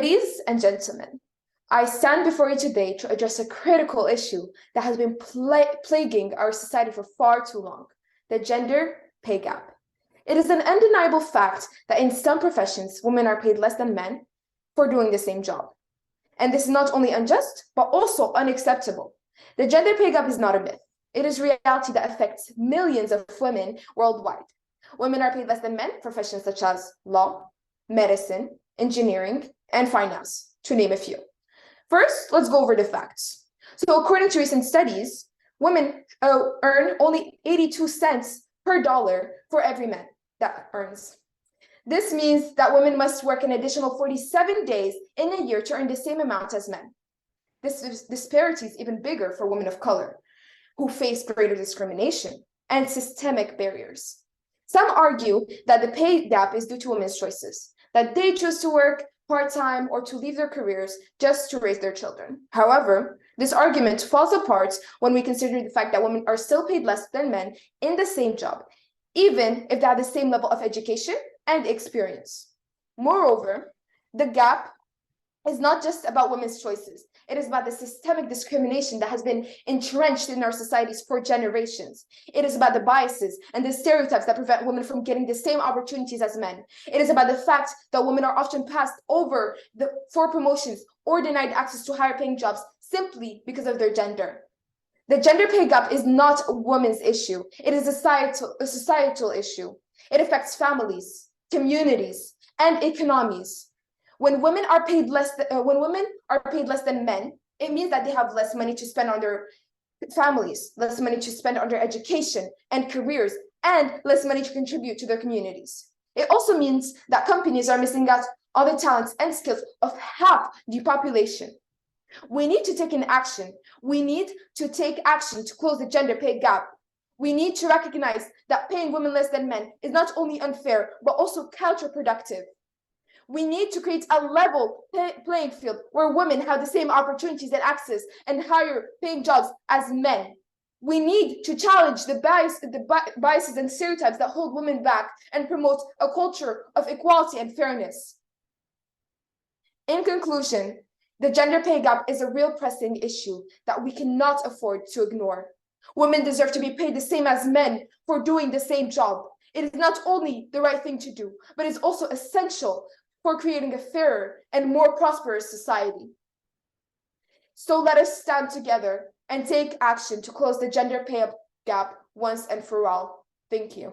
Ladies and gentlemen, I stand before you today to address a critical issue that has been plaguing our society for far too long: the gender pay gap. It is an undeniable fact that in some professions, women are paid less than men for doing the same job. And this is not only unjust, but also unacceptable. The gender pay gap is not a myth. It is reality that affects millions of women worldwide. Women are paid less than men in professions such as law, medicine, engineering, and finance, to name a few. First, let's go over the facts. So according to recent studies, women earn only 82 cents per dollar for every man that earns. This means that women must work an additional 47 days in a year to earn the same amount as men. This disparity is even bigger for women of color, who face greater discrimination and systemic barriers. Some argue that the pay gap is due to women's choices, that they choose to work part-time or to leave their careers just to raise their children. However, this argument falls apart when we consider the fact that women are still paid less than men in the same job, even if they have the same level of education and experience. Moreover, the gap is not just about women's choices. It is about the systemic discrimination that has been entrenched in our societies for generations. It is about the biases and the stereotypes that prevent women from getting the same opportunities as men. It is about the fact that women are often passed over for promotions or denied access to higher paying jobs simply because of their gender. The gender pay gap is not a women's issue. It is a societal issue. It affects families, communities, and economies. When women are paid less than men, it means that they have less money to spend on their families, less money to spend on their education and careers, and less money to contribute to their communities. It also means that companies are missing out on the talents and skills of half the population. We need to take action. We need to take action to close the gender pay gap. We need to recognize that paying women less than men is not only unfair, but also counterproductive. We need to create a level playing field where women have the same opportunities and access and higher paying jobs as men. We need to challenge the biases and stereotypes that hold women back and promote a culture of equality and fairness. In conclusion, the gender pay gap is a real pressing issue that we cannot afford to ignore. Women deserve to be paid the same as men for doing the same job. It is not only the right thing to do, but it's also essential for creating a fairer and more prosperous society. So let us stand together and take action to close the gender pay gap once and for all. Thank you.